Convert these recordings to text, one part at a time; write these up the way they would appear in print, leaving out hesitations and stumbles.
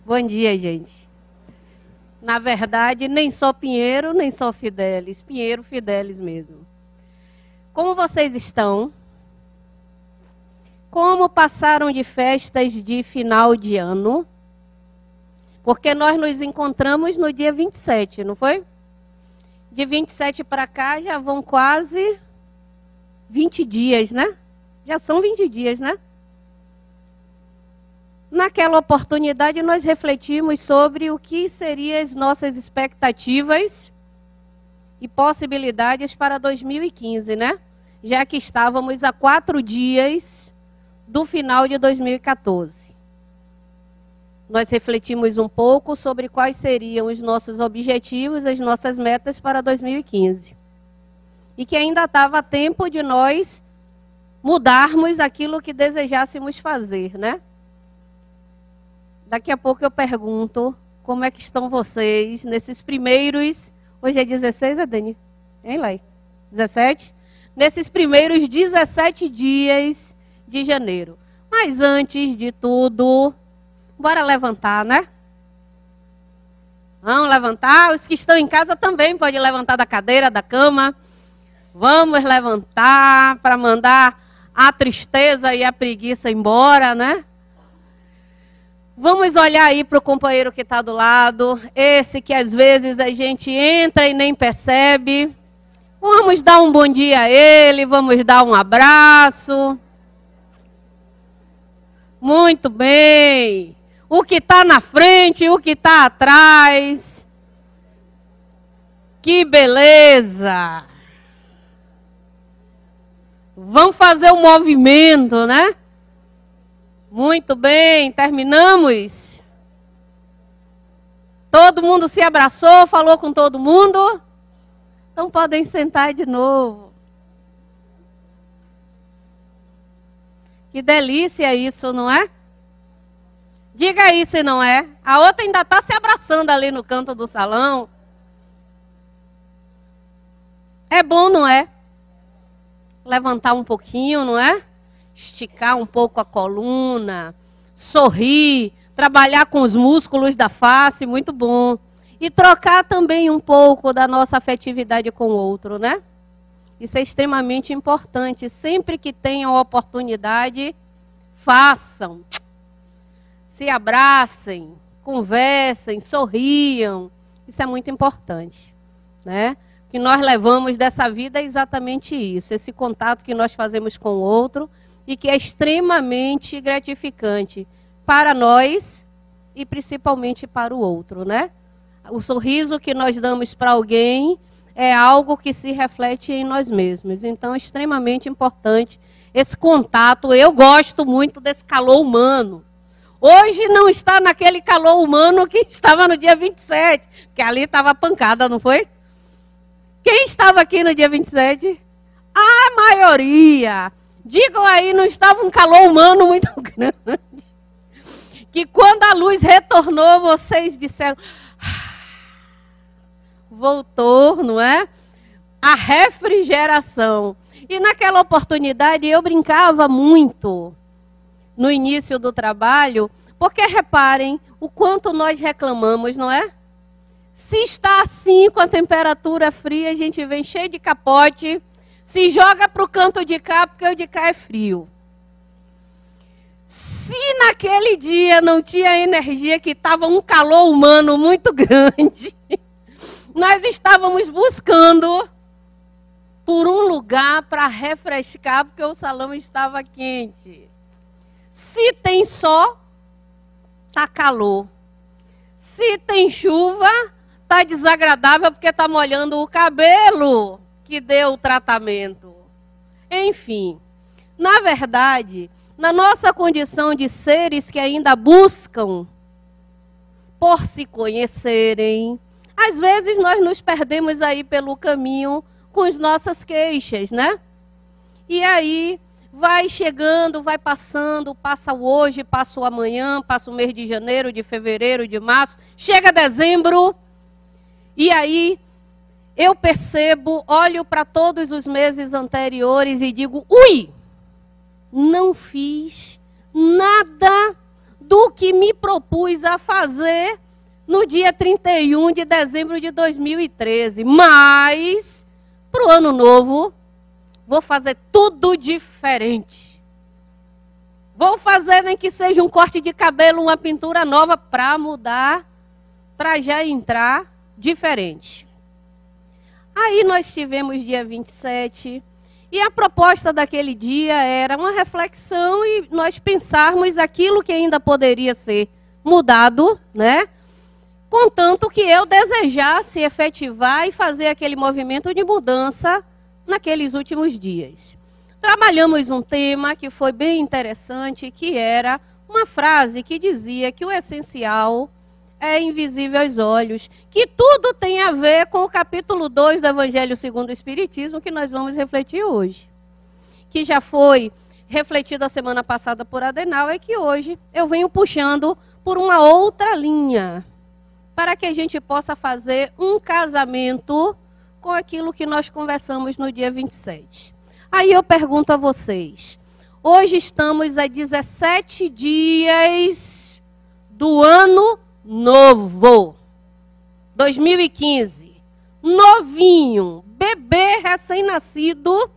Bom dia, gente. Na verdade, nem só Pinheiro, nem só Fidelis. Pinheiro, Fidelis mesmo. Como vocês estão? Como passaram de festas de final de ano? Porque nós nos encontramos no dia 27, não foi? De 27 para cá já vão quase 20 dias, né? Já são 20 dias, né? Naquela oportunidade, nós refletimos sobre o que seriam as nossas expectativas e possibilidades para 2015, né? Já que estávamos a 4 dias do final de 2014. Nós refletimos um pouco sobre quais seriam os nossos objetivos, as nossas metas para 2015. E que ainda estava a tempo de nós mudarmos aquilo que desejássemos fazer, né? Daqui a pouco eu pergunto como é que estão vocês nesses primeiros... Hoje é 16, Dani? Hein, Lai? 17? Nesses primeiros 17 dias de janeiro. Mas antes de tudo, bora levantar, né? Vamos levantar. Os que estão em casa também podem levantar da cadeira, da cama. Vamos levantar para mandar a tristeza e a preguiça embora, né? Vamos olhar aí para o companheiro que está do lado, esse que às vezes a gente entra e nem percebe. Vamos dar um bom dia a ele, vamos dar um abraço. Muito bem. O que está na frente, o que está atrás. Que beleza. Vamos fazer um movimento, né? Muito bem, terminamos. Todo mundo se abraçou, falou com todo mundo? Então podem sentar de novo. Que delícia isso, não é? Diga aí se não é. A outra ainda está se abraçando ali no canto do salão. É bom, não é? Levantar um pouquinho, não é? Esticar um pouco a coluna, sorrir, trabalhar com os músculos da face, muito bom. E trocar também um pouco da nossa afetividade com o outro, né? Isso é extremamente importante. Sempre que tenham oportunidade, façam. Se abracem, conversem, sorriam. Isso é muito importante, né? O que nós levamos dessa vida é exatamente isso. Esse contato que nós fazemos com o outro e que é extremamente gratificante para nós e principalmente para o outro, né? O sorriso que nós damos para alguém é algo que se reflete em nós mesmos. Então, é extremamente importante esse contato. Eu gosto muito desse calor humano. Hoje não está naquele calor humano que estava no dia 27, que ali estava pancada, não foi? Quem estava aqui no dia 27? A maioria. Digam aí, não estava um calor humano muito grande. Que quando a luz retornou, vocês disseram... Voltou, não é? A refrigeração. E naquela oportunidade eu brincava muito no início do trabalho, porque reparem o quanto nós reclamamos, não é? Se está assim, com a temperatura fria, a gente vem cheio de capote, se joga para o canto de cá, porque o de cá é frio. Se naquele dia não tinha energia, que estava um calor humano muito grande, nós estávamos buscando por um lugar para refrescar, porque o salão estava quente. Se tem sol, está calor. Se tem chuva, está desagradável, porque está molhando o cabelo que deu o tratamento. Enfim, na verdade, na nossa condição de seres que ainda buscam por se conhecerem, às vezes nós nos perdemos aí pelo caminho com as nossas queixas, né? E aí vai chegando, vai passando, passa o hoje, passa o amanhã, passa o mês de janeiro, de fevereiro, de março, chega dezembro, e aí eu percebo, olho para todos os meses anteriores e digo, ui, não fiz nada do que me propus a fazer no dia 31 de dezembro de 2013. Mas, para o ano novo, vou fazer tudo diferente. Vou fazer nem que seja um corte de cabelo, uma pintura nova para mudar, para já entrar diferente. Aí nós tivemos dia 27, e a proposta daquele dia era uma reflexão e nós pensarmos aquilo que ainda poderia ser mudado, né? Contanto que eu desejasse efetivar e fazer aquele movimento de mudança naqueles últimos dias. Trabalhamos um tema que foi bem interessante, que era uma frase que dizia que o essencial é invisível aos olhos, que tudo tem a ver com o capítulo 2 do Evangelho segundo o Espiritismo, que nós vamos refletir hoje. Que já foi refletido a semana passada por Adenauer, e que hoje eu venho puxando por uma outra linha, para que a gente possa fazer um casamento com aquilo que nós conversamos no dia 27. Aí eu pergunto a vocês, hoje estamos a 17 dias do ano novo, 2015, novinho, bebê recém-nascido.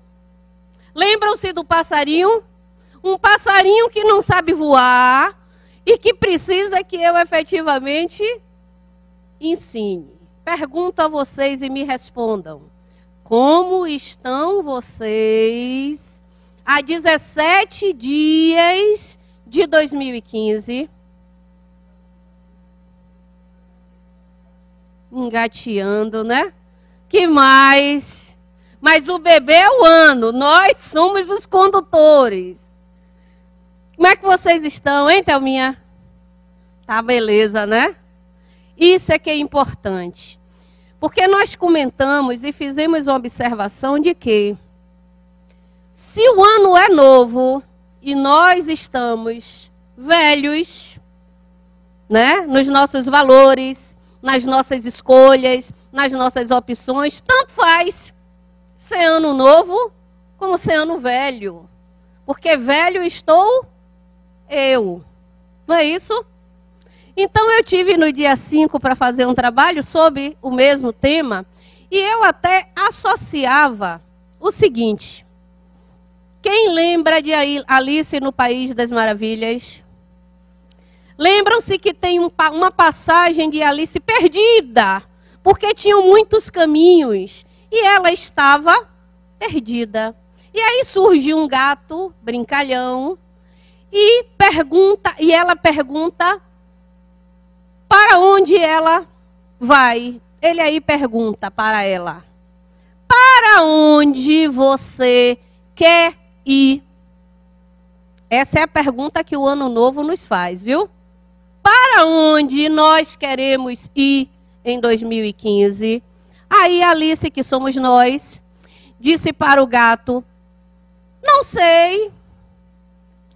Lembram-se do passarinho? Um passarinho que não sabe voar e que precisa que eu efetivamente ensine. Pergunto a vocês e me respondam. Como estão vocês há 17 dias de 2015? Engateando, né? Que mais? Mas o bebê é o ano, nós somos os condutores. Como é que vocês estão, hein, Thelminha? Tá, beleza, né? Isso é que é importante. Porque nós comentamos e fizemos uma observação de que se o ano é novo e nós estamos velhos, né, nos nossos valores, nas nossas escolhas, nas nossas opções, tanto faz ser ano novo como ser ano velho. Porque velho estou eu. Não é isso? Então eu tive no dia 5 para fazer um trabalho sobre o mesmo tema, e eu até associava o seguinte. Quem lembra de Alice no País das Maravilhas? Lembram-se que tem uma passagem de Alice perdida, porque tinham muitos caminhos, e ela estava perdida. E aí surge um gato brincalhão, e ela pergunta para onde ela vai. Ele aí pergunta para ela: para onde você quer ir? Essa é a pergunta que o Ano Novo nos faz, viu? Para onde nós queremos ir em 2015? Aí Alice, que somos nós, disse para o gato: não sei.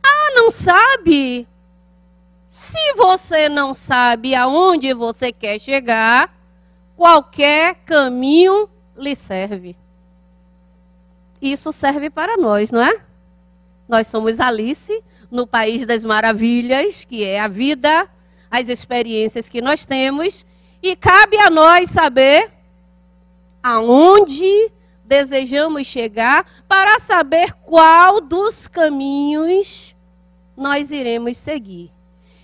Ah, não sabe? Se você não sabe aonde você quer chegar, qualquer caminho lhe serve. Isso serve para nós, não é? Nós somos Alice no País das Maravilhas, que é a vida, as experiências que nós temos, e cabe a nós saber aonde desejamos chegar para saber qual dos caminhos nós iremos seguir.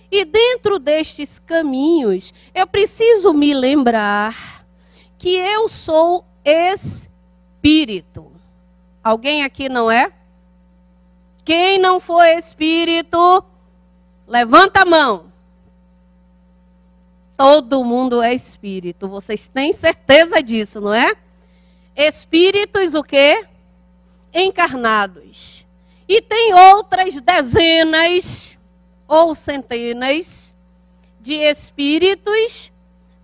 E dentro destes caminhos, eu preciso me lembrar que eu sou espírito. Alguém aqui não é? Quem não for espírito, levanta a mão. Todo mundo é espírito. Vocês têm certeza disso, não é? Espíritos o quê? Encarnados. E tem outras dezenas ou centenas de espíritos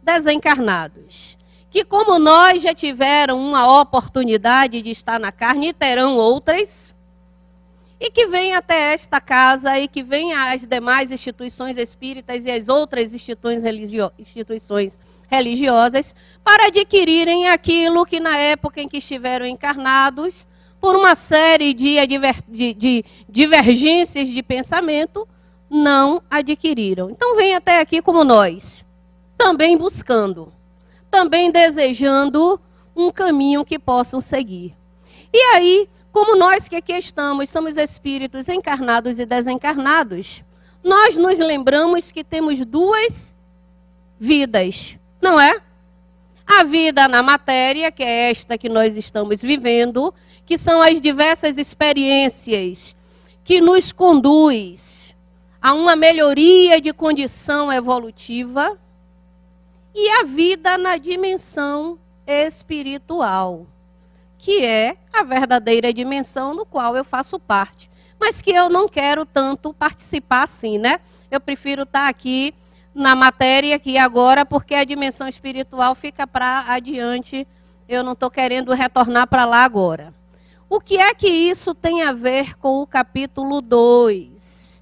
desencarnados, que como nós já tiveram uma oportunidade de estar na carne, e terão outras, e que vêm até esta casa, e que vêm às demais instituições espíritas e às outras instituições religiosas, para adquirirem aquilo que na época em que estiveram encarnados, por uma série de divergências de pensamento, não adquiriram. Então vem até aqui como nós, também buscando, também desejando um caminho que possam seguir. E aí, como nós que aqui estamos, somos espíritos encarnados e desencarnados, nós nos lembramos que temos duas vidas, não é? A vida na matéria, que é esta que nós estamos vivendo, que são as diversas experiências que nos conduz a uma melhoria de condição evolutiva, e a vida na dimensão espiritual, que é a verdadeira dimensão no qual eu faço parte, mas que eu não quero tanto participar assim, né? Eu prefiro estar aqui na matéria aqui agora, porque a dimensão espiritual fica para adiante, eu não estou querendo retornar para lá agora. O que é que isso tem a ver com o capítulo 2?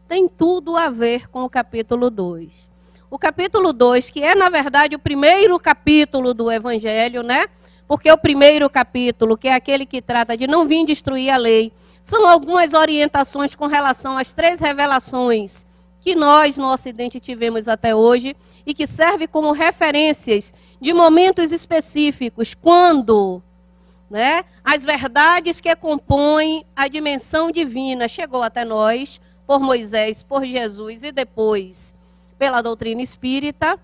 Tem tudo a ver com o capítulo 2. O capítulo 2, que é, na verdade, o primeiro capítulo do Evangelho, né? Porque o primeiro capítulo, que é aquele que trata de não vir destruir a lei, são algumas orientações com relação às 3 revelações que nós, no Ocidente, tivemos até hoje e que serve como referências de momentos específicos, quando, né, as verdades que compõem a dimensão divina chegou até nós, por Moisés, por Jesus e depois pela doutrina espírita.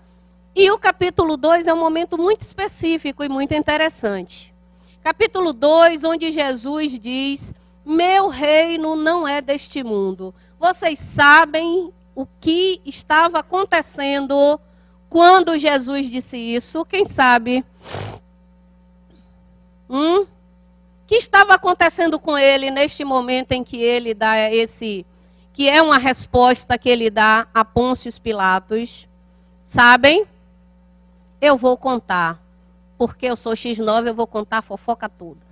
E o capítulo 2 é um momento muito específico e muito interessante. Capítulo 2, onde Jesus diz: meu reino não é deste mundo. Vocês sabem o que estava acontecendo quando Jesus disse isso? Quem sabe? O que estava acontecendo com ele neste momento em que ele dá esse, que é uma resposta que ele dá a Pôncio Pilatos? Sabem? Eu vou contar, porque eu sou X9, eu vou contar a fofoca toda.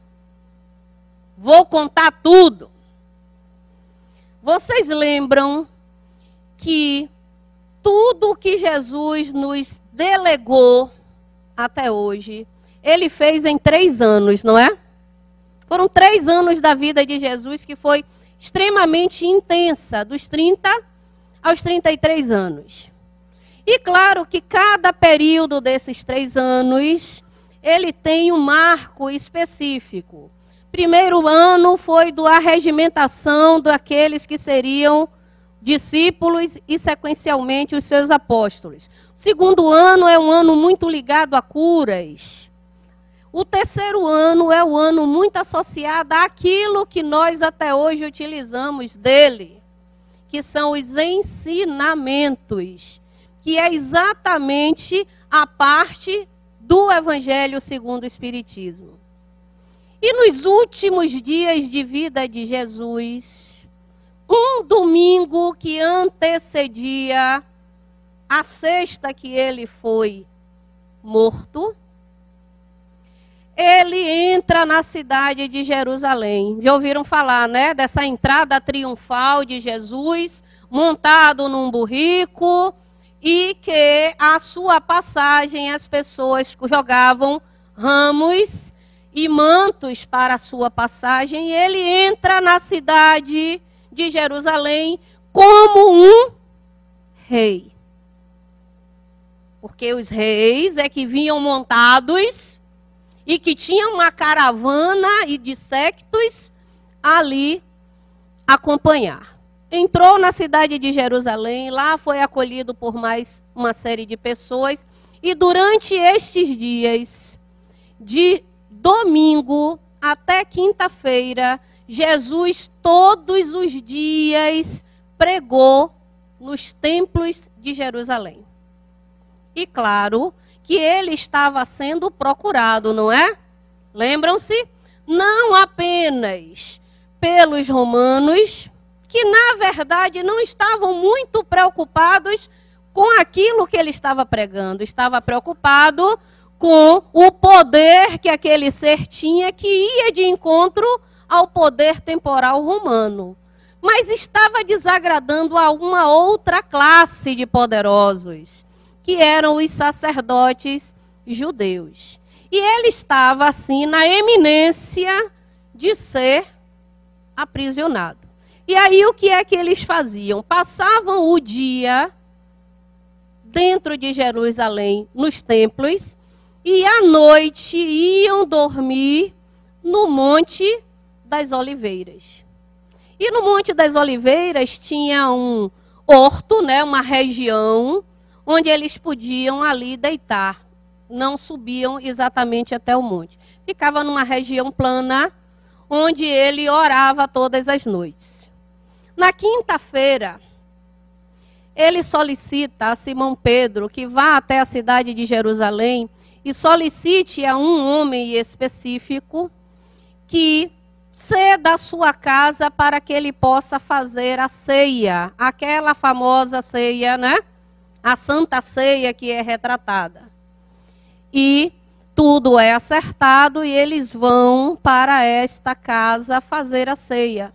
Vou contar tudo. Vocês lembram que tudo que Jesus nos delegou até hoje, ele fez em 3 anos, não é? Foram 3 anos da vida de Jesus que foi extremamente intensa, dos 30 aos 33 anos. E claro que cada período desses 3 anos, ele tem um marco específico. Primeiro ano foi da arregimentação daqueles que seriam discípulos e, sequencialmente, os seus apóstolos. O segundo ano é um ano muito ligado a curas. O terceiro ano é um ano muito associado àquilo que nós até hoje utilizamos dele, que são os ensinamentos, que é exatamente a parte do Evangelho segundo o Espiritismo. E nos últimos dias de vida de Jesus, um domingo que antecedia a sexta que ele foi morto, ele entra na cidade de Jerusalém. Já ouviram falar, né, dessa entrada triunfal de Jesus, montado num burrico, e que a sua passagem as pessoas jogavam ramos e mantos para a sua passagem, e ele entra na cidade de Jerusalém como um rei. Porque os reis é que vinham montados e que tinham uma caravana e de séquitos ali acompanhar. Entrou na cidade de Jerusalém, lá foi acolhido por mais uma série de pessoas, e durante estes dias, de domingo até quinta-feira, Jesus todos os dias pregou nos templos de Jerusalém. E claro que ele estava sendo procurado, não é? Lembram-se? Não apenas pelos romanos, que na verdade não estavam muito preocupados com aquilo que ele estava pregando. Estava preocupado com o poder que aquele ser tinha, que ia de encontro ao poder temporal romano. Mas estava desagradando a uma outra classe de poderosos, que eram os sacerdotes judeus. E ele estava, assim, na eminência de ser aprisionado. E aí o que é que eles faziam? Passavam o dia dentro de Jerusalém, nos templos, e à noite iam dormir no Monte das Oliveiras. E no Monte das Oliveiras tinha um horto, né, uma região onde eles podiam ali deitar. Não subiam exatamente até o monte. Ficava numa região plana, onde ele orava todas as noites. Na quinta-feira, ele solicita a Simão Pedro que vá até a cidade de Jerusalém e solicite a um homem específico que ceda a sua casa para que ele possa fazer a ceia, aquela famosa ceia, né? A Santa Ceia que é retratada. E tudo é acertado e eles vão para esta casa fazer a ceia.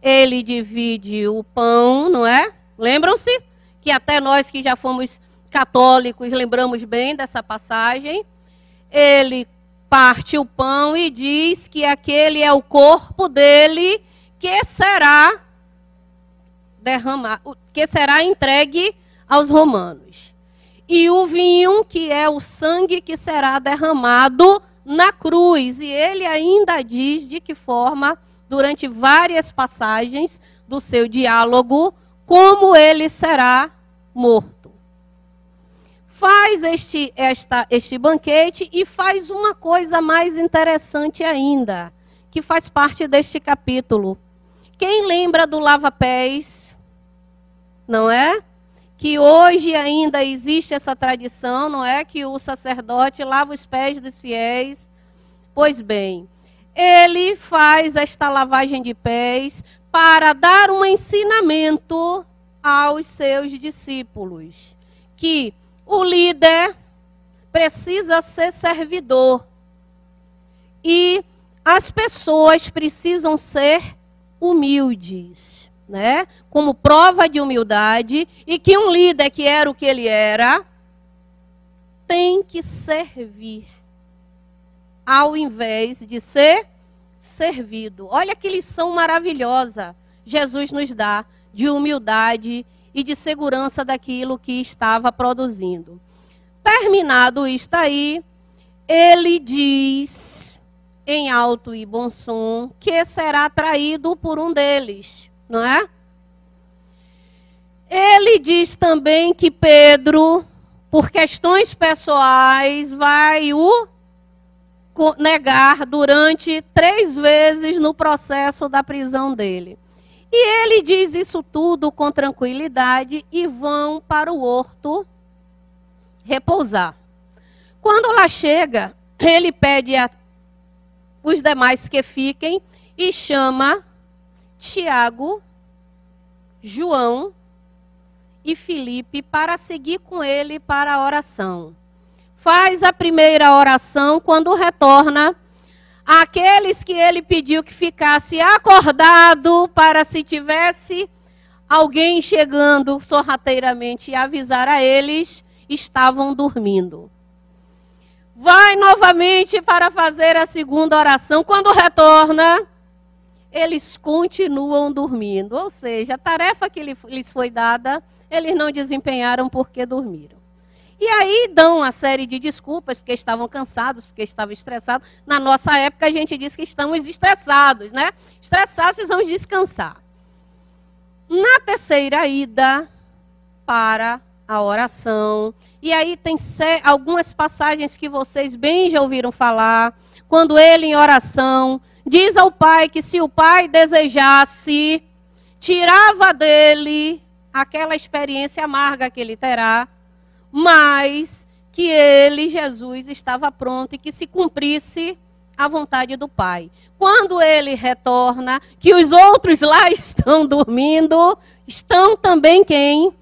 Ele divide o pão, não é? Lembram-se? Que até nós que já fomos católicos lembramos bem dessa passagem. Ele parte o pão e diz que aquele é o corpo dele que será derramado, que será entregue aos romanos. E o vinho, que é o sangue que será derramado na cruz. E ele ainda diz de que forma, durante várias passagens do seu diálogo, como ele será morto. Faz este banquete e faz uma coisa mais interessante ainda, que faz parte deste capítulo. Quem lembra do lava-pés? Não é? Que hoje ainda existe essa tradição, não é? Que o sacerdote lava os pés dos fiéis. Pois bem, ele faz esta lavagem de pés para dar um ensinamento aos seus discípulos. Que o líder precisa ser servidor. E as pessoas precisam ser humildes, né? Como prova de humildade, e que um líder que era o que ele era, tem que servir, ao invés de ser servido. Olha que lição maravilhosa Jesus nos dá de humildade e de segurança daquilo que estava produzindo. Terminado isto aí, ele diz, em alto e bom som, que será traído por um deles, não é? Ele diz também que Pedro, por questões pessoais, vai o negar durante 3 vezes no processo da prisão dele. E ele diz isso tudo com tranquilidade e vão para o horto repousar. Quando lá chega, ele pede a os demais que fiquem e chama Tiago, João e Filipe para seguir com ele para a oração. Faz a primeira oração quando retorna. Aqueles que ele pediu que ficasse acordado para se tivesse alguém chegando sorrateiramente e avisar a eles, estavam dormindo. Vai novamente para fazer a segunda oração. Quando retorna, eles continuam dormindo. Ou seja, a tarefa que lhes foi dada, eles não desempenharam porque dormiram. E aí dão uma série de desculpas, porque estavam cansados, porque estavam estressados. Na nossa época, a gente diz que estamos estressados, né? Estressados, precisamos descansar. Na terceira ida para a oração, e aí tem algumas passagens que vocês bem já ouviram falar, quando ele em oração diz ao Pai que se o Pai desejasse, tirava dele aquela experiência amarga que ele terá, mas que ele, Jesus, estava pronto e que se cumprisse a vontade do Pai. Quando ele retorna, que os outros lá estão dormindo, estão também quem?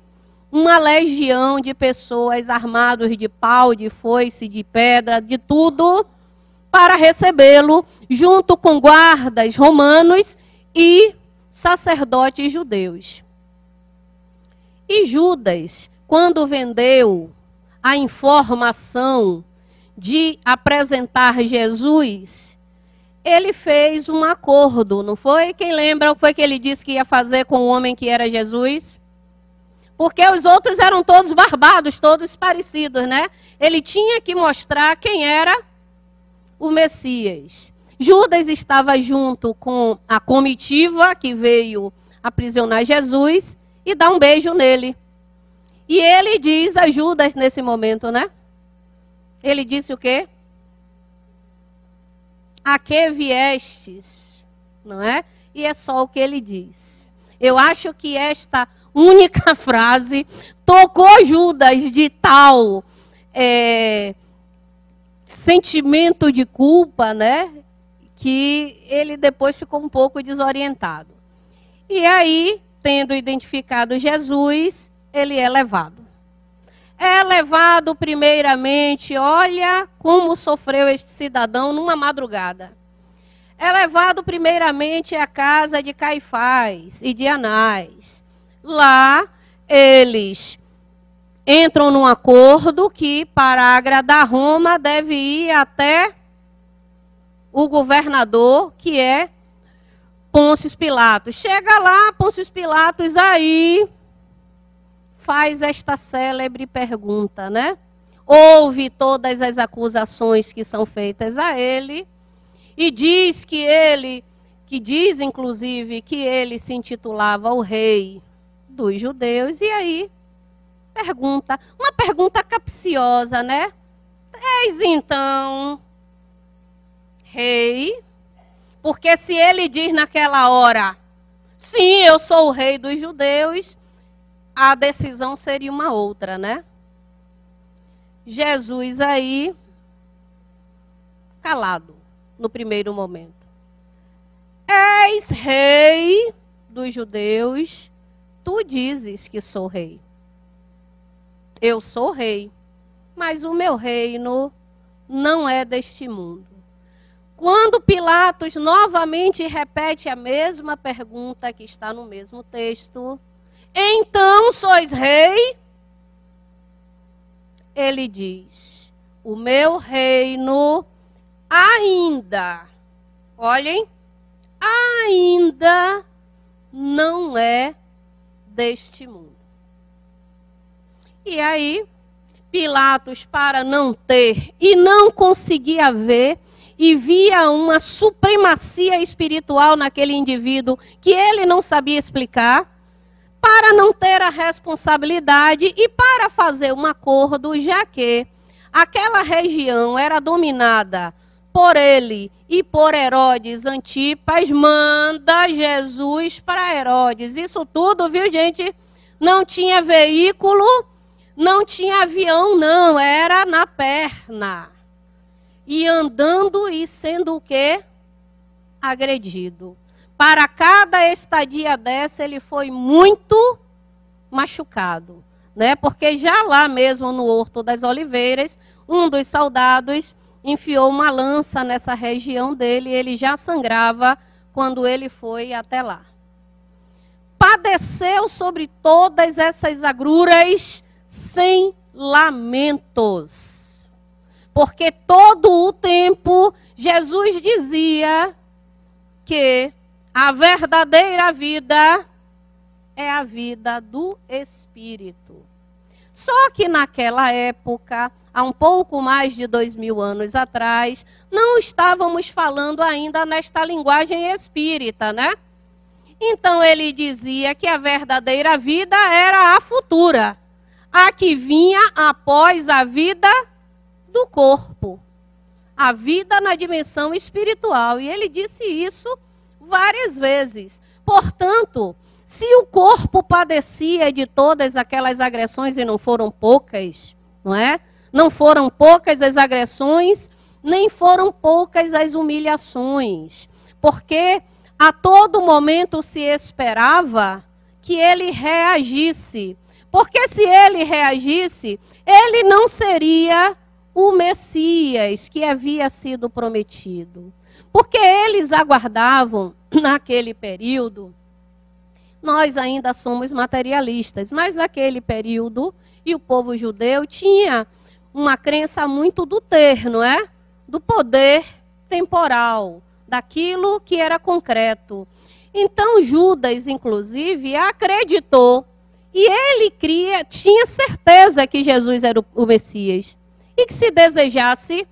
Uma legião de pessoas armados de pau, de foice, de pedra, de tudo, para recebê-lo, junto com guardas romanos e sacerdotes judeus. E Judas, quando vendeu a informação de apresentar Jesus, ele fez um acordo, não foi? Quem lembra o que foi que ele disse que ia fazer com o homem que era Jesus? Porque os outros eram todos barbados, todos parecidos, né? Ele tinha que mostrar quem era o Messias. Judas estava junto com a comitiva que veio aprisionar Jesus e dar um beijo nele. E ele diz a Judas nesse momento, né? Ele disse o quê? A que viestes? Não é? E é só o que ele diz. Eu acho que esta única frase tocou Judas de tal sentimento de culpa, né? Que ele depois ficou um pouco desorientado. E aí, tendo identificado Jesus, ele é levado. É levado primeiramente, olha como sofreu este cidadão numa madrugada. É levado primeiramente à casa de Caifás e de Anás. Lá, eles entram num acordo que, para agradar Roma, deve ir até o governador, que é Pôncio Pilatos. Chega lá, Pôncio Pilatos aí faz esta célebre pergunta, né? Ouve todas as acusações que são feitas a ele e diz diz inclusive que ele se intitulava o rei dos judeus. E aí pergunta, uma pergunta capciosa, né? És então rei? Porque se ele diz naquela hora, sim, eu sou o rei dos judeus, a decisão seria uma outra, né? Jesus aí, calado, no primeiro momento. És rei dos judeus, tu dizes que sou rei. Eu sou rei, mas o meu reino não é deste mundo. Quando Pilatos novamente repete a mesma pergunta que está no mesmo texto, então sois rei? Ele diz, o meu reino ainda, olhem, ainda não é deste mundo. E aí, Pilatos, para não ter e não conseguia ver, e via uma supremacia espiritual naquele indivíduo que ele não sabia explicar, para não ter a responsabilidade e para fazer um acordo, já que aquela região era dominada por ele e por Herodes Antipas, manda Jesus para Herodes. Isso tudo, viu, gente? Não tinha veículo, não tinha avião, não, era na perna. E andando e sendo o quê? Agredido. Para cada estadia dessa, ele foi muito machucado, né? Porque já lá mesmo no Horto das Oliveiras, um dos soldados enfiou uma lança nessa região dele, e ele já sangrava quando ele foi até lá. Padeceu sobre todas essas agruras sem lamentos. Porque todo o tempo Jesus dizia que a verdadeira vida é a vida do Espírito. Só que naquela época, há um pouco mais de 2000 anos atrás, não estávamos falando ainda nesta linguagem espírita, né? Então ele dizia que a verdadeira vida era a futura, a que vinha após a vida do corpo, a vida na dimensão espiritual. E ele disse isso várias vezes. Portanto, se o corpo padecia de todas aquelas agressões, e não foram poucas, não é? Não foram poucas as agressões, nem foram poucas as humilhações. Porque a todo momento se esperava que ele reagisse. Porque se ele reagisse, ele não seria o Messias que havia sido prometido. Porque eles aguardavam, naquele período, nós ainda somos materialistas, mas naquele período, e o povo judeu tinha uma crença muito do ter, não é? Do poder temporal, daquilo que era concreto. Então Judas, inclusive, acreditou e ele tinha certeza que Jesus era o Messias. E que se desejasse,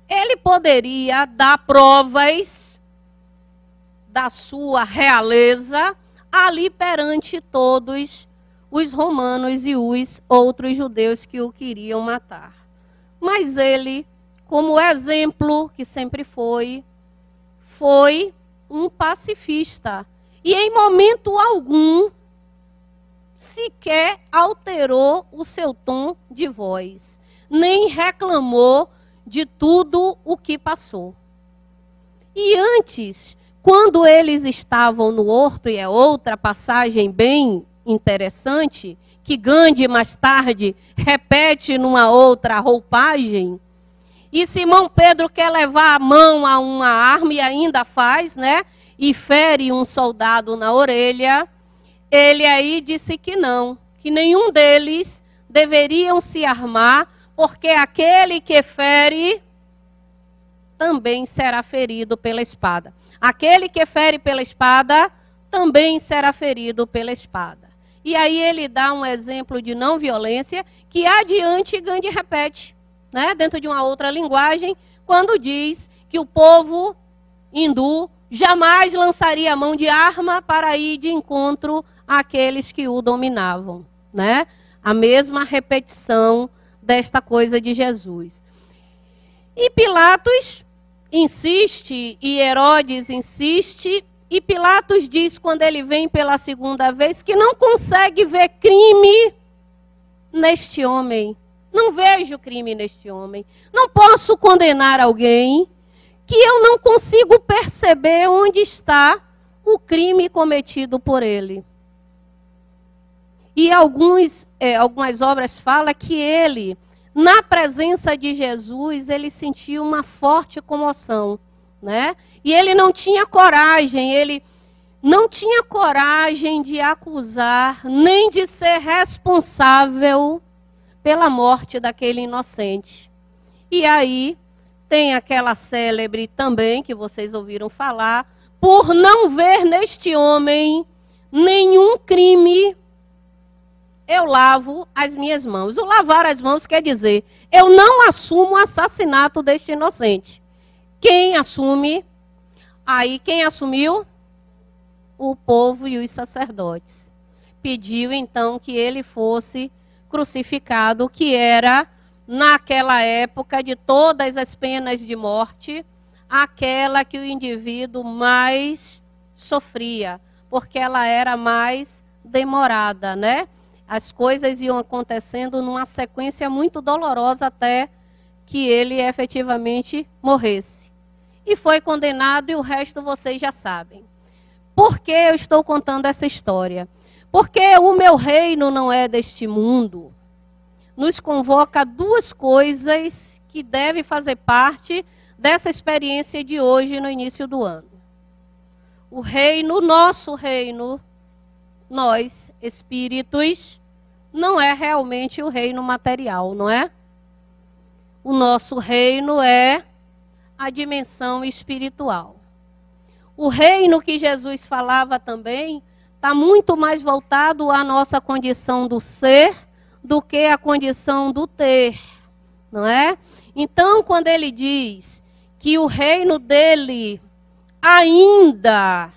ele poderia dar provas da sua realeza ali perante todos os romanos e os outros judeus que o queriam matar. Mas ele, como exemplo que sempre foi um pacifista. E em momento algum, sequer alterou o seu tom de voz, nem reclamou de tudo o que passou. E antes, quando eles estavam no horto, e é outra passagem bem interessante, que Gandhi mais tarde repete numa outra roupagem, e Simão Pedro quer levar a mão a uma arma e ainda faz, né? E fere um soldado na orelha. Ele aí disse que não, que nenhum deles deveriam se armar, porque aquele que fere também será ferido pela espada. Aquele que fere pela espada também será ferido pela espada. E aí ele dá um exemplo de não violência que adiante Gandhi repete, né, dentro de uma outra linguagem, quando diz que o povo hindu jamais lançaria a mão de arma para ir de encontro àqueles que o dominavam, né? A mesma repetição desta coisa de Jesus. E Pilatos insiste, e Herodes insiste, e Pilatos diz, quando ele vem pela segunda vez, que não consegue ver crime neste homem. Não vejo crime neste homem. Não posso condenar alguém que eu não consigo perceber onde está o crime cometido por ele. E algumas obras falam que ele, na presença de Jesus, ele sentiu uma forte comoção, né? E ele não tinha coragem, de acusar, nem de ser responsável pela morte daquele inocente. E aí tem aquela célebre também, que vocês ouviram falar, por não ver neste homem nenhum crime, eu lavo as minhas mãos. O lavar as mãos quer dizer, eu não assumo o assassinato deste inocente. Quem assume? Aí quem assumiu? O povo e os sacerdotes. Pediu então que ele fosse crucificado, que era, naquela época de todas as penas de morte, aquela que o indivíduo mais sofria, porque ela era mais demorada, né? As coisas iam acontecendo numa sequência muito dolorosa até que ele efetivamente morresse. E foi condenado, e o resto vocês já sabem. Por que eu estou contando essa história? Porque o meu reino não é deste mundo. Nos convoca duas coisas que devem fazer parte dessa experiência de hoje no início do ano. O reino, nosso reino, nós, espíritos, não é realmente o reino material, não é? O nosso reino é a dimensão espiritual. O reino que Jesus falava também está muito mais voltado à nossa condição do ser do que à condição do ter, não é? Então, quando ele diz que o reino dele ainda,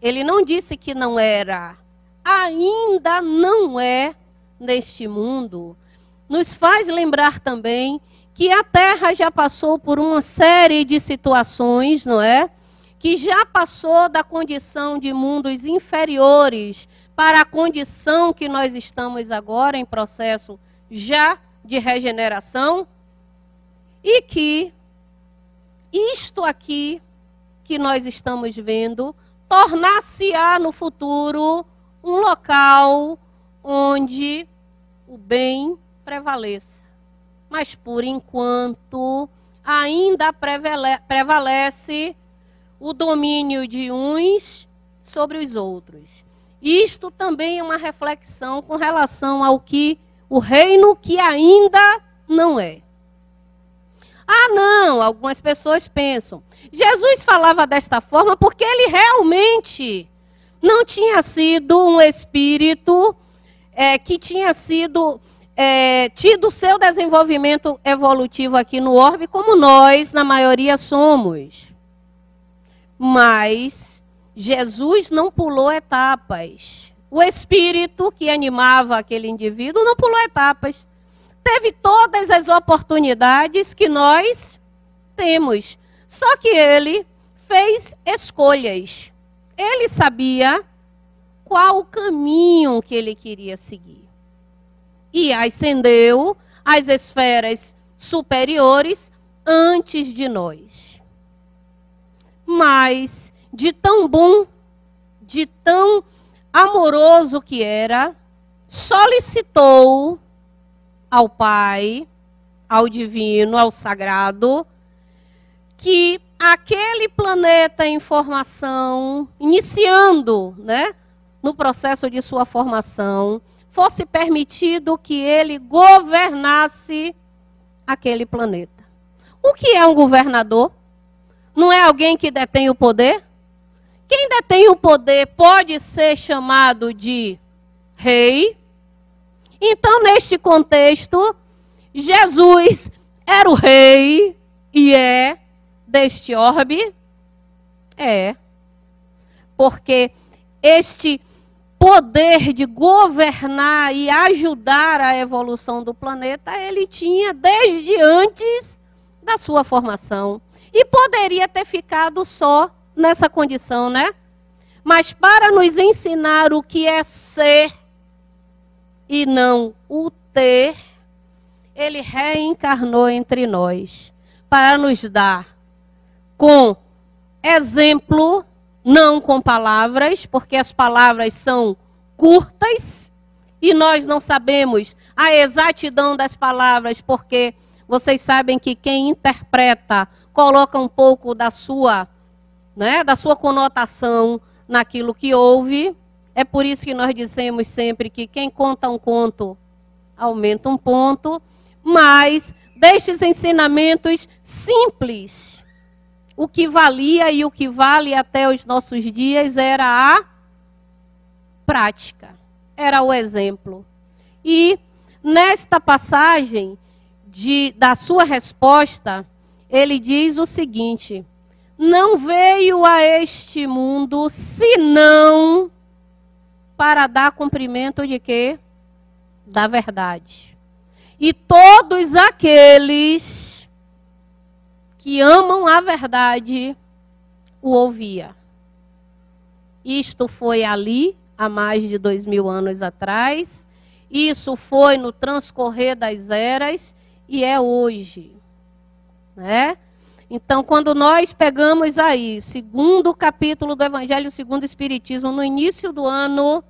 ele não disse que não era, ainda não é neste mundo, nos faz lembrar também que a Terra já passou por uma série de situações, não é? Que já passou da condição de mundos inferiores para a condição que nós estamos agora em processo já de regeneração, e que isto aqui que nós estamos vendo tornar-se-á no futuro um local onde o bem prevaleça. Mas por enquanto ainda prevalece o domínio de uns sobre os outros. Isto também é uma reflexão com relação ao que o reino que ainda não é. Ah, não, algumas pessoas pensam. Jesus falava desta forma porque ele realmente não tinha sido um espírito que tinha sido tido seu desenvolvimento evolutivo aqui no orbe, como nós, na maioria, somos. Mas Jesus não pulou etapas. O espírito que animava aquele indivíduo não pulou etapas. Teve todas as oportunidades que nós temos. Só que ele fez escolhas. Ele sabia qual o caminho que ele queria seguir. E ascendeu às esferas superiores antes de nós. Mas, de tão bom, de tão amoroso que era, solicitou ao Pai, ao Divino, ao Sagrado, que aquele planeta em formação, iniciando, né, no processo de sua formação, fosse permitido que ele governasse aquele planeta. O que é um governador? Não é alguém que detém o poder? Quem detém o poder pode ser chamado de rei. Então, neste contexto, Jesus era o rei e é deste orbe? É. Porque este poder de governar e ajudar a evolução do planeta, ele tinha desde antes da sua formação. E poderia ter ficado só nessa condição, né? Mas para nos ensinar o que é ser e não o ter, ele reencarnou entre nós para nos dar com exemplo, não com palavras, porque as palavras são curtas e nós não sabemos a exatidão das palavras, porque vocês sabem que quem interpreta coloca um pouco da sua, né, da sua conotação naquilo que ouve. É por isso que nós dizemos sempre que quem conta um conto aumenta um ponto, mas destes ensinamentos simples, o que valia e o que vale até os nossos dias era a prática, era o exemplo. E nesta passagem da sua resposta, ele diz o seguinte: não veio a este mundo senão para dar cumprimento de quê? Da verdade. E todos aqueles que amam a verdade o ouvia. Isto foi ali, há mais de 2000 anos atrás. Isso foi no transcorrer das eras e é hoje, né? Então, quando nós pegamos aí, segundo capítulo do Evangelho segundo o Espiritismo, no início do ano,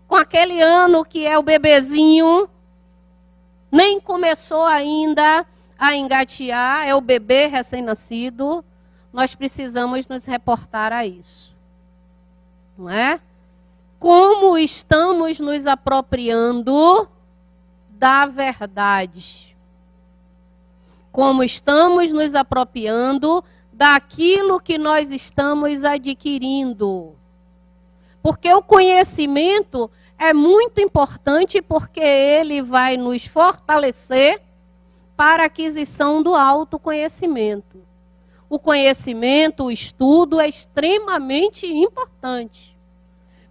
com aquele ano que é o bebezinho, nem começou ainda a engatear, é o bebê recém-nascido, nós precisamos nos reportar a isso. Não é? Como estamos nos apropriando da verdade? Como estamos nos apropriando daquilo que nós estamos adquirindo? Porque o conhecimento é muito importante, porque ele vai nos fortalecer para a aquisição do autoconhecimento. O conhecimento, o estudo é extremamente importante.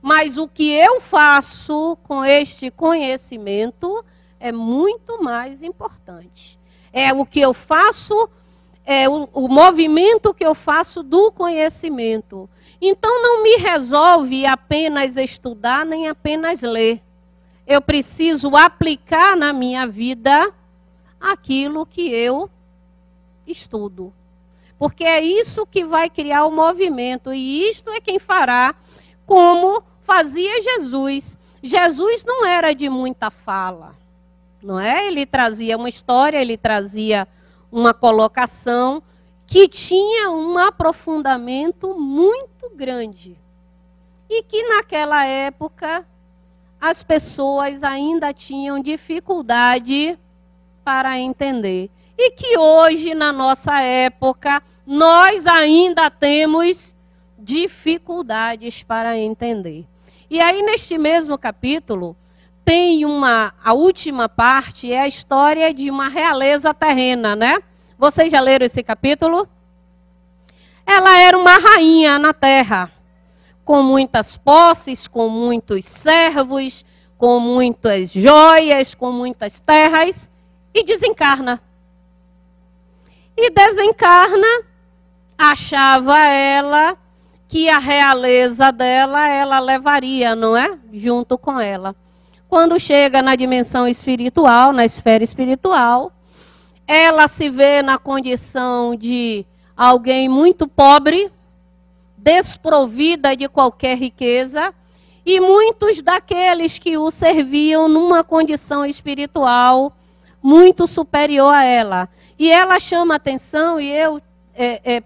Mas o que eu faço com este conhecimento é muito mais importante. É o que eu faço, é o movimento que eu faço do conhecimento. Então não me resolve apenas estudar, nem apenas ler. Eu preciso aplicar na minha vida aquilo que eu estudo. Porque é isso que vai criar o movimento. E isto é quem fará como fazia Jesus. Jesus não era de muita fala, não é? Ele trazia uma história, ele trazia uma colocação que tinha um aprofundamento muito grande. E que naquela época as pessoas ainda tinham dificuldade para entender. e que hoje, na nossa época, nós ainda temos dificuldades para entender. E aí, neste mesmo capítulo, tem a última parte, é a história de uma realeza terrena, né? Vocês já leram esse capítulo? Ela era uma rainha na terra, com muitas posses, com muitos servos, com muitas joias, com muitas terras, e desencarna. E desencarna, achava ela que a realeza dela, ela levaria, não é? Junto com ela. Quando chega na dimensão espiritual, na esfera espiritual, ela se vê na condição de alguém muito pobre, desprovida de qualquer riqueza, e muitos daqueles que o serviam numa condição espiritual muito superior a ela. E ela chama atenção, e eu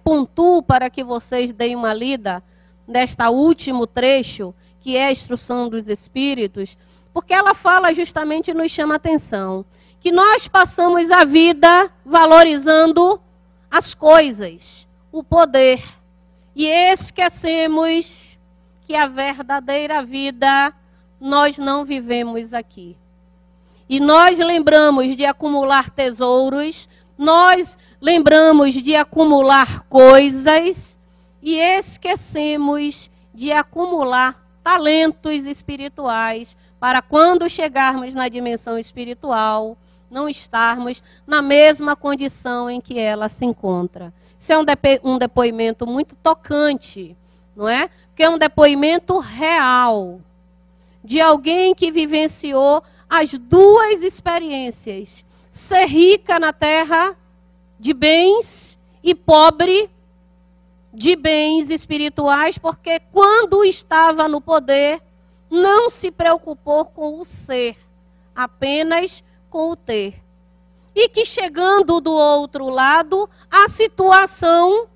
pontuo para que vocês deem uma lida neste último trecho, que é a instrução dos espíritos, porque ela fala justamente, nos chama atenção, que nós passamos a vida valorizando as coisas, o poder, e esquecemos que a verdadeira vida nós não vivemos aqui. E nós lembramos de acumular tesouros, nós lembramos de acumular coisas e esquecemos de acumular talentos espirituais para quando chegarmos na dimensão espiritual, não estarmos na mesma condição em que ela se encontra. Isso é um depoimento muito tocante, não é? Porque é um depoimento real de alguém que vivenciou as duas experiências: ser rica na terra de bens e pobre de bens espirituais, porque quando estava no poder, não se preocupou com o ser, apenas com o ter. E que chegando do outro lado, a situação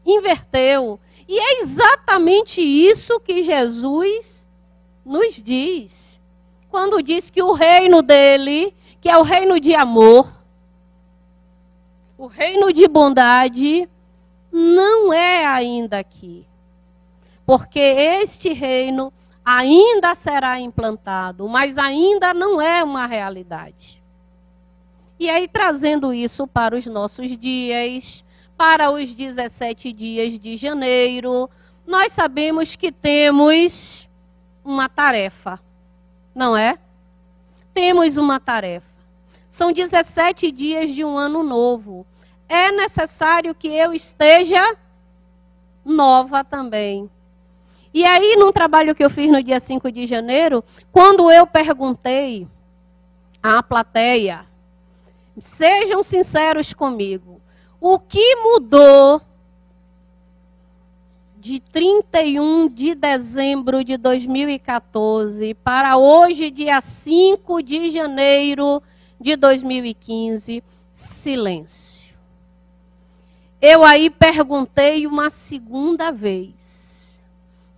inverteu. E é exatamente isso que Jesus nos diz. Quando diz que o reino dele, que é o reino de amor, o reino de bondade, não é ainda aqui. Porque este reino ainda será implantado, mas ainda não é uma realidade. E aí, trazendo isso para os nossos dias, para os 17 dias de janeiro, nós sabemos que temos uma tarefa, não é? Temos uma tarefa. São 17 dias de um ano novo. É necessário que eu esteja nova também. E aí, num trabalho que eu fiz no dia 5 de janeiro, quando eu perguntei à plateia, sejam sinceros comigo, o que mudou de 31 de dezembro de 2014 para hoje, dia 5 de janeiro de 2015? Silêncio. Eu aí perguntei uma segunda vez.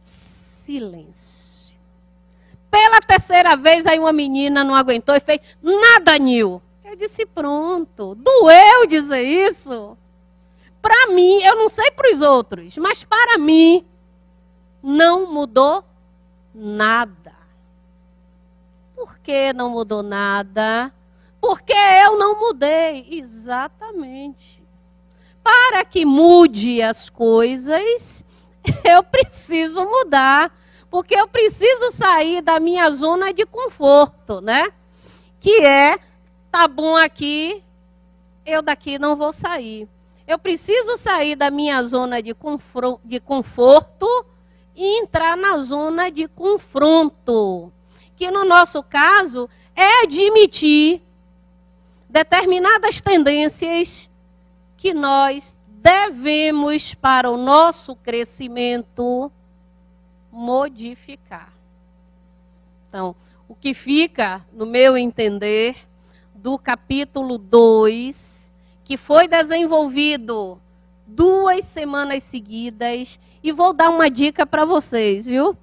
Silêncio. Pela terceira vez, aí uma menina não aguentou e fez: nada, Nil. Eu disse: pronto. Doeu dizer isso? Para mim, eu não sei para os outros, mas para mim, não mudou nada. Por que não mudou nada? Porque eu não mudei. Exatamente. Para que mude as coisas, eu preciso mudar. Porque eu preciso sair da minha zona de conforto, né? Que é, tá bom aqui, eu daqui não vou sair. Eu preciso sair da minha zona de conforto e entrar na zona de confronto. Que no nosso caso é admitir determinadas tendências que nós devemos, para o nosso crescimento, modificar. Então, o que fica, no meu entender, do capítulo 2, que foi desenvolvido 2 semanas seguidas, e vou dar uma dica para vocês, viu?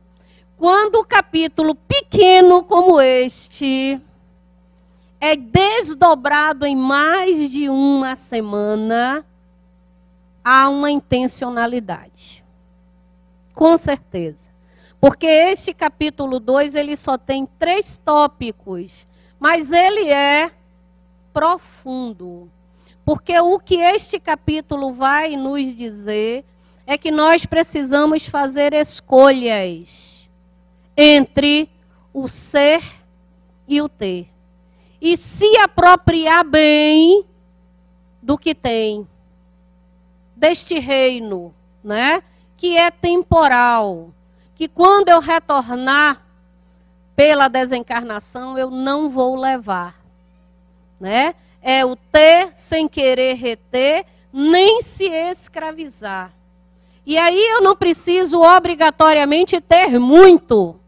Quando o capítulo pequeno como este é desdobrado em mais de uma semana, há uma intencionalidade. Com certeza. Porque este capítulo 2, ele só tem 3 tópicos, mas ele é profundo. Porque o que este capítulo vai nos dizer é que nós precisamos fazer escolhas entre o ser e o ter. E se apropriar bem do que tem, deste reino, né? Que é temporal, que quando eu retornar pela desencarnação, eu não vou levar, né? É o ter sem querer reter, nem se escravizar. E aí eu não preciso obrigatoriamente ter muito.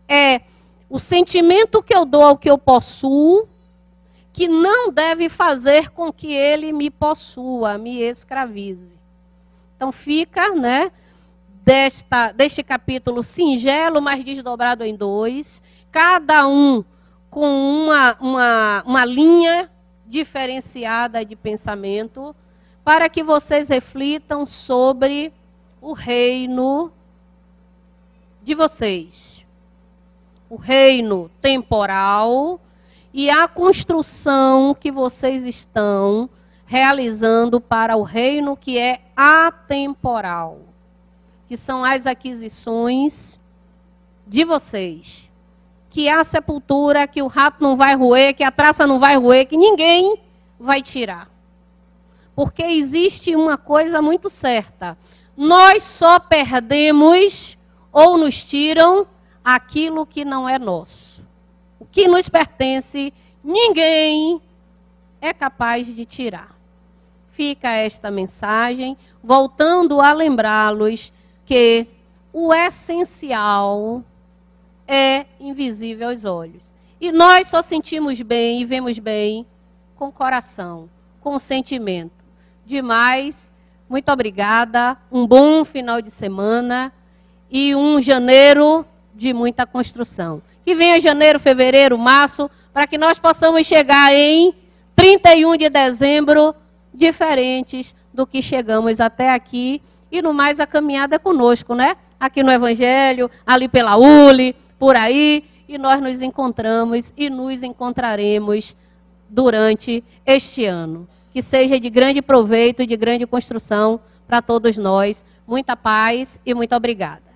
É o sentimento que eu dou ao que eu possuo, que não deve fazer com que ele me possua, me escravize. Então fica, né, deste capítulo singelo, mas desdobrado em 2, cada um com uma linha diferenciada de pensamento, para que vocês reflitam sobre o reino de vocês. O reino temporal e a construção que vocês estão realizando para o reino que é atemporal, que são as aquisições de vocês, que é a sepultura, que o rato não vai roer, que a traça não vai roer, que ninguém vai tirar. Porque existe uma coisa muito certa, nós só perdemos ou nos tiram aquilo que não é nosso. O que nos pertence, ninguém é capaz de tirar. Fica esta mensagem, voltando a lembrá-los que o essencial é invisível aos olhos. E nós só sentimos bem e vemos bem com o coração, com o sentimento. Demais, muito obrigada, um bom final de semana e um janeiro de muita construção. Que venha janeiro, fevereiro, março, para que nós possamos chegar em 31 de dezembro, diferentes do que chegamos até aqui. E no mais a caminhada é conosco, né? Aqui no Evangelho, ali pela ULI, por aí. E nós nos encontramos e nos encontraremos durante este ano. Que seja de grande proveito e de grande construção para todos nós. Muita paz e muito obrigada.